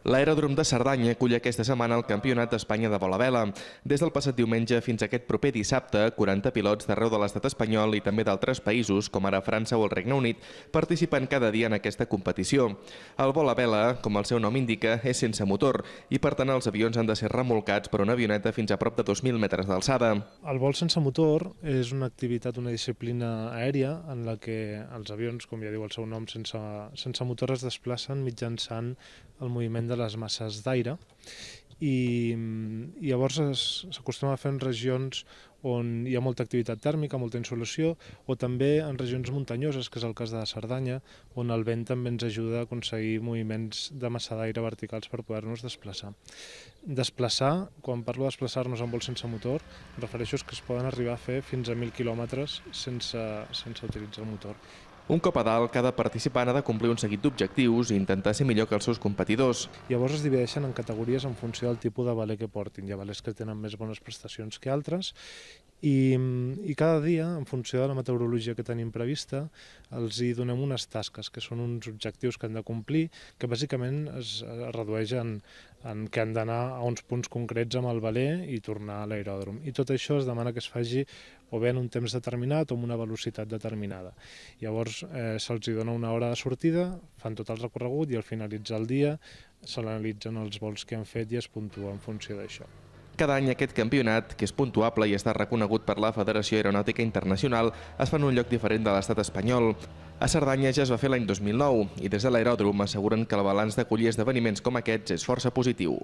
L'aeròdrom de Cerdanya acull aquesta setmana el Campionat d'Espanya de vol a vela. Des del passat diumenge fins aquest proper dissabte, 40 pilots d'arreu de l'estat espanyol i també d'altres països, com ara França o el Regne Unit, participen cada dia en aquesta competició. El vol a vela, com el seu nom indica, és sense motor i per tant els avions han de ser remolcats per una avioneta fins a prop de 2.000 metres d'alçada. El vol sense motor és una activitat, una disciplina aèria en la que els avions, com ja diu el seu nom, sense motor es desplacen mitjançant el moviment de les masses d'aire i llavors s'acostuma a fer en regions on hi ha molta activitat tèrmica, molta insolació, o també en regions muntanyoses, que és el cas de Cerdanya, on el vent també ens ajuda a aconseguir moviments de massa d'aire verticals per poder-nos desplaçar. Desplaçar, quan parlo de desplaçar-nos en vol sense motor, em refereixo que es poden arribar a fer fins a 1.000 quilòmetres sense utilitzar el motor. Un cop a dalt, cada participant ha de complir un seguit d'objectius i intentar ser millor que els seus competidors. Llavors es divideixen en categories en funció del tipus de veler que portin. Hi ha velers que tenen més bones prestacions que altres i cada dia, en funció de la meteorologia que tenim prevista, els hi donem unes tasques, que són uns objectius que han de complir, que bàsicament es redueix en que han d'anar a uns punts concrets amb el veler i tornar a l'aeròdrom. I tot això es demana que es faci o bé en un temps determinat o amb una velocitat determinada. Llavors se'ls dona una hora de sortida, fan tot el recorregut i al finalitzar el dia s'analitzen els vols que han fet i es puntua en funció d'això. Cada any aquest campionat, que és puntuable i està reconegut per la Federació Aeronàutica Internacional, es fa en un lloc diferent de l'estat espanyol. A Cerdanya ja es va fer l'any 2009 i des de l'aeròdrom asseguren que el balanç d'acollir esdeveniments com aquests és força positiu.